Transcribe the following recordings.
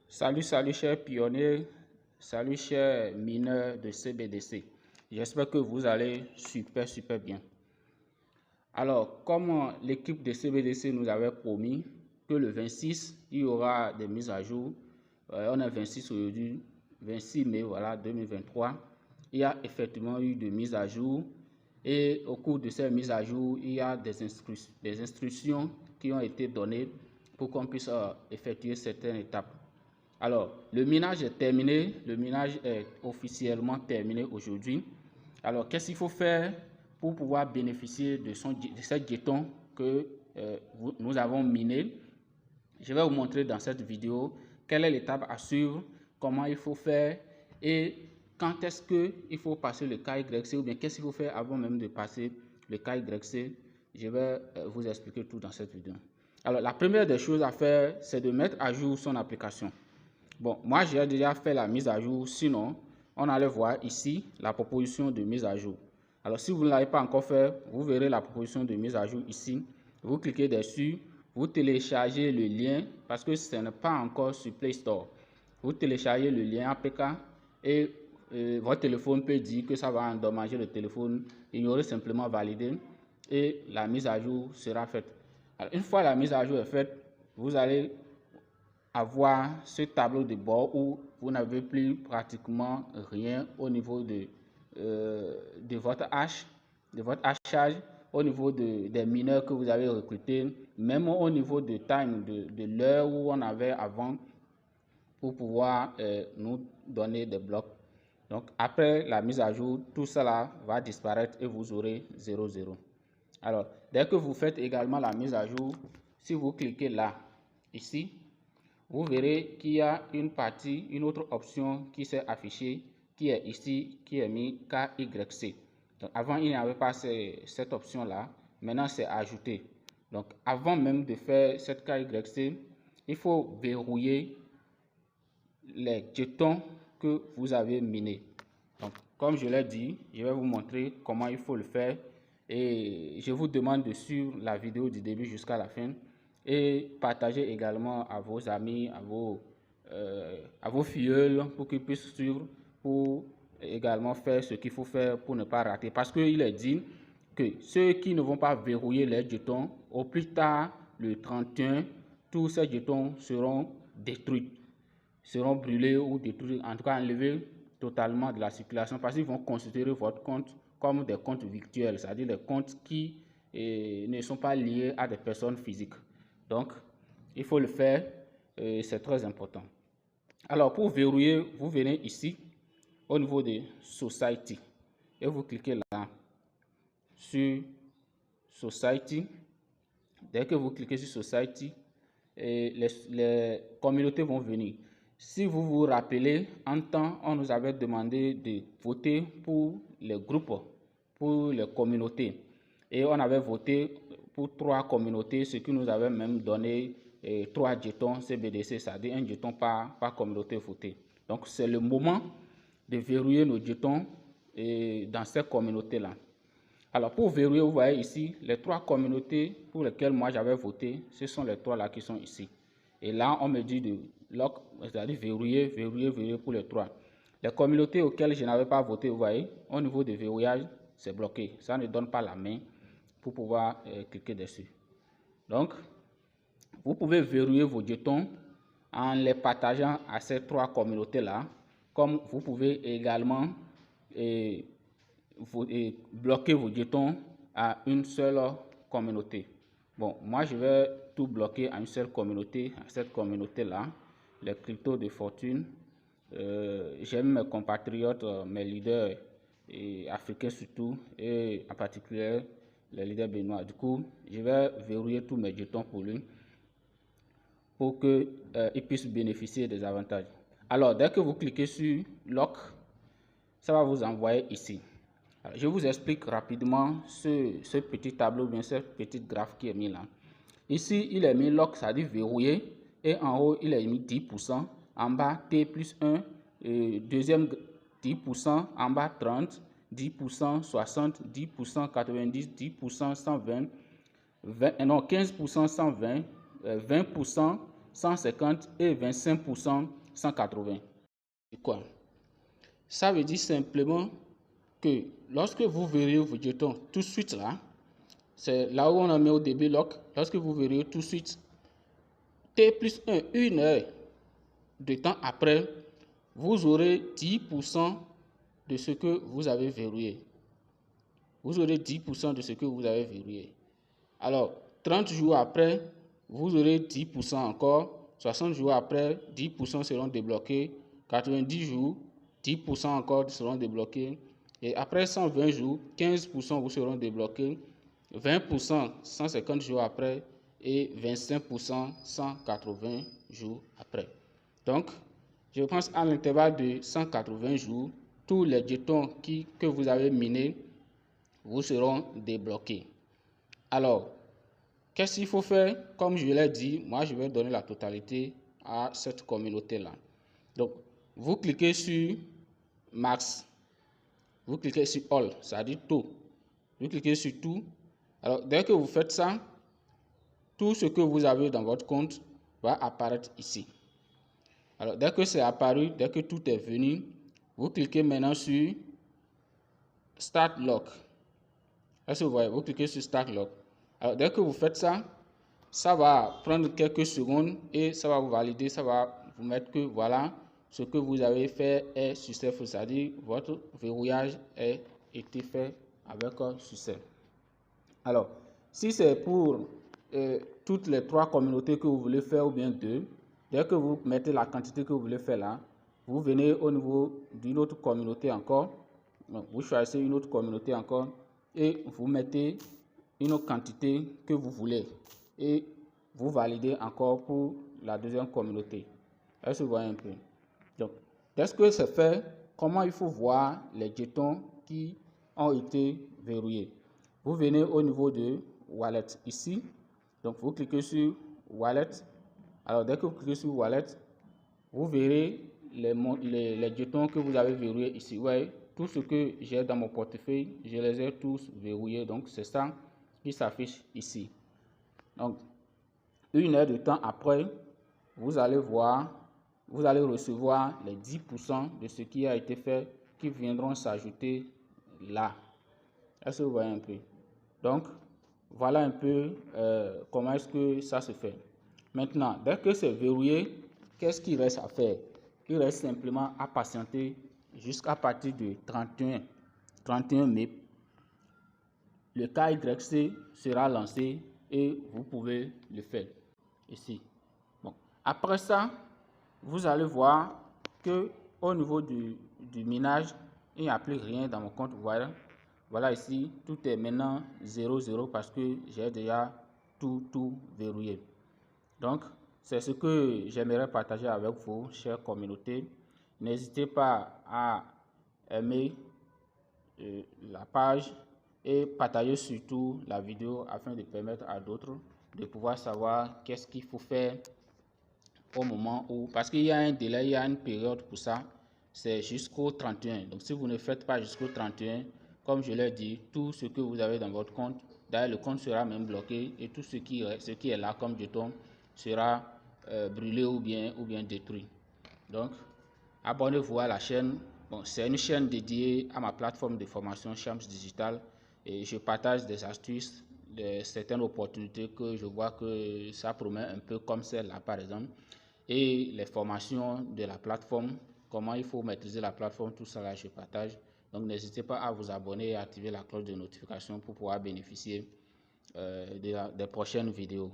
Salut chers pionniers, salut chers mineurs de CBDC. J'espère que vous allez super bien. Alors, comme l'équipe de CBDC nous avait promis que le 26, il y aura des mises à jour. On est 26 aujourd'hui, 26 mai voilà, 2023. Il y a effectivement eu des mises à jour. Et au cours de ces mises à jour, il y a des instructions qui ont été données pour qu'on puisse effectuer certaines étapes. Alors, le minage est terminé, le minage est officiellement terminé aujourd'hui. Alors, qu'est-ce qu'il faut faire pour pouvoir bénéficier de ces jetons que nous avons minés? Je vais vous montrer dans cette vidéo quelle est l'étape à suivre, comment il faut faire et quand est-ce qu'il faut passer le KYC ou bien qu'est-ce qu'il faut faire avant même de passer le KYC. Je vais vous expliquer tout dans cette vidéo. Alors, la première des choses à faire, c'est de mettre à jour son application. Bon, moi j'ai déjà fait la mise à jour, sinon on allait voir ici la proposition de mise à jour. Alors si vous ne l'avez pas encore fait, vous verrez la proposition de mise à jour ici. Vous cliquez dessus, vous téléchargez le lien parce que ce n'est pas encore sur Play Store. Vous téléchargez le lien APK et votre téléphone peut dire que ça va endommager le téléphone. Ignorez simplement valider et la mise à jour sera faite. Alors, une fois la mise à jour est faite, vous allez avoir ce tableau de bord où vous n'avez plus pratiquement rien au niveau de votre hash, de votre hachage, au niveau des mineurs que vous avez recrutés, même au niveau de time, de l'heure où on avait avant pour pouvoir nous donner des blocs. Donc après la mise à jour, tout cela va disparaître et vous aurez 0,0. Alors, dès que vous faites également la mise à jour, si vous cliquez là, ici, vous verrez qu'il y a une partie, une autre option qui s'est affichée, qui est ici, qui est mis KYC. Donc, avant, il n'y avait pas cette option-là. Maintenant, c'est ajouté. Donc, avant même de faire cette KYC, il faut verrouiller les jetons que vous avez minés. Donc, comme je l'ai dit, je vais vous montrer comment il faut le faire. Et je vous demande de suivre la vidéo du début jusqu'à la fin. Et partagez également à vos amis, à vos filleuls pour qu'ils puissent suivre, pour également faire ce qu'il faut faire pour ne pas rater. Parce qu'il est dit que ceux qui ne vont pas verrouiller les jetons, au plus tard, le 31, tous ces jetons seront détruits, seront brûlés ou détruits, en tout cas enlevés totalement de la circulation parce qu'ils vont considérer votre compte comme des comptes virtuels, c'est-à-dire des comptes qui ne sont pas liés à des personnes physiques. Donc, il faut le faire, c'est très important. Alors, pour verrouiller, vous venez ici, au niveau de Society, et vous cliquez là, sur Society. Dès que vous cliquez sur Society, les communautés vont venir. Si vous vous rappelez, en temps, on nous avait demandé de voter pour les groupes, pour les communautés. Et on avait voté pour 3 communautés, ce qui nous avait même donné 3 jetons CBDC, c'est-à-dire un jeton par communauté votée. Donc c'est le moment de verrouiller nos jetons dans ces communautés-là. Alors pour verrouiller, vous voyez ici, les 3 communautés pour lesquelles moi j'avais voté, ce sont les 3 là qui sont ici. Et là, on me dit de lock, c'est-à-dire verrouiller pour les 3. Les communautés auxquelles je n'avais pas voté, vous voyez, au niveau de verrouillage, c'est bloqué. Ça ne donne pas la main pour pouvoir cliquer dessus. Donc, vous pouvez verrouiller vos jetons en les partageant à ces 3 communautés-là, comme vous pouvez également bloquer vos jetons à une seule communauté. Bon, moi je vais tout bloquer à une seule communauté, à cette communauté-là, les cryptos de fortune. J'aime mes compatriotes, mes leaders africains surtout, et en particulier les leaders béninois. Du coup, je vais verrouiller tous mes jetons pour lui, pour qu'ils puissent bénéficier des avantages. Alors, dès que vous cliquez sur Lock, ça va vous envoyer ici. Alors, je vous explique rapidement ce petit tableau, bien ce petit graphe qui est mis là. Ici, il est mis Lock, c'est-à-dire verrouillé, et en haut, il est mis 10%, en bas, T plus 1, deuxième 10%, en bas 30, 10%, 60, 10%, 90, 10%, 120, 20, non, 15%, 120, 20%, 150 et 25% 180. C'est quoi? Ça veut dire simplement que lorsque vous verrez vos jetons tout de suite là, c'est là où on a mis au début lock, lorsque vous verrez tout de suite, T plus 1, une heure de temps après, vous aurez 10% de ce que vous avez verrouillé. Vous aurez 10% de ce que vous avez verrouillé. Alors, 30 jours après, vous aurez 10% encore. 60 jours après, 10% seront débloqués. 90 jours, 10% encore seront débloqués. Et après 120 jours, 15% vous seront débloqués. 20% 150 jours après et 25% 180 jours après. Donc, je pense à l'intervalle de 180 jours, tous les jetons que vous avez minés vous seront débloqués. Alors, qu'est-ce qu'il faut faire? Comme je l'ai dit, moi je vais donner la totalité à cette communauté-là. Donc, vous cliquez sur Max, vous cliquez sur All, c'est-à-dire tout. Vous cliquez sur tout. Alors, dès que vous faites ça, tout ce que vous avez dans votre compte va apparaître ici. Alors, dès que c'est apparu, dès que tout est venu, vous cliquez maintenant sur Start Lock. Est-ce que vous voyez? Vous cliquez sur Start Lock. Alors, dès que vous faites ça, ça va prendre quelques secondes et ça va vous valider, ça va vous mettre que voilà, ce que vous avez fait est successful, c'est-à-dire votre verrouillage a été fait avec un succès. Alors, si c'est pour toutes les 3 communautés que vous voulez faire ou bien 2, dès que vous mettez la quantité que vous voulez faire là, vous venez au niveau d'une autre communauté encore, vous choisissez une autre communauté encore et vous mettez une autre quantité que vous voulez et vous validez encore pour la deuxième communauté. Est-ce que vous voyez un peu? Donc, dès que c'est fait, comment il faut voir les jetons qui ont été verrouillés? Vous venez au niveau de Wallet ici. Donc, vous cliquez sur Wallet. Alors, dès que vous cliquez sur Wallet, vous verrez les jetons que vous avez verrouillés ici. Ouais, tout ce que j'ai dans mon portefeuille, je les ai tous verrouillés. Donc, c'est ça qui s'affiche ici. Donc, une heure de temps après, vous allez voir, vous allez recevoir les 10% de ce qui a été fait qui viendront s'ajouter là. Est-ce que vous voyez un peu? Donc, voilà un peu comment est-ce que ça se fait. Maintenant, dès que c'est verrouillé, qu'est-ce qu'il reste à faire? Il reste simplement à patienter jusqu'à partir du 31 mai. Le KYC sera lancé et vous pouvez le faire ici. Bon. Après ça, vous allez voir que au niveau du minage, il n'y a plus rien dans mon compte. Voilà ici, tout est maintenant 0,0 parce que j'ai déjà tout verrouillé. Donc, c'est ce que j'aimerais partager avec vous, chère communauté. N'hésitez pas à aimer la page et partager surtout la vidéo afin de permettre à d'autres de pouvoir savoir qu'est-ce qu'il faut faire au moment où, parce qu'il y a un délai, il y a une période pour ça, c'est jusqu'au 31. Donc si vous ne faites pas jusqu'au 31, comme je l'ai dit, tout ce que vous avez dans votre compte, d'ailleurs le compte sera même bloqué et tout ce qui est là comme jeton sera brûlé ou bien détruit. Donc abonnez-vous à la chaîne. Bon, c'est une chaîne dédiée à ma plateforme de formation Shams Digital et je partage des astuces, certaines opportunités que je vois que ça promet un peu comme celle-là par exemple, et les formations de la plateforme, comment il faut maîtriser la plateforme, tout ça là je partage. Donc n'hésitez pas à vous abonner et à activer la cloche de notification pour pouvoir bénéficier des prochaines vidéos.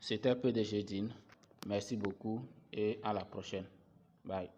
C'était PDG Dean. Merci beaucoup et à la prochaine. Bye.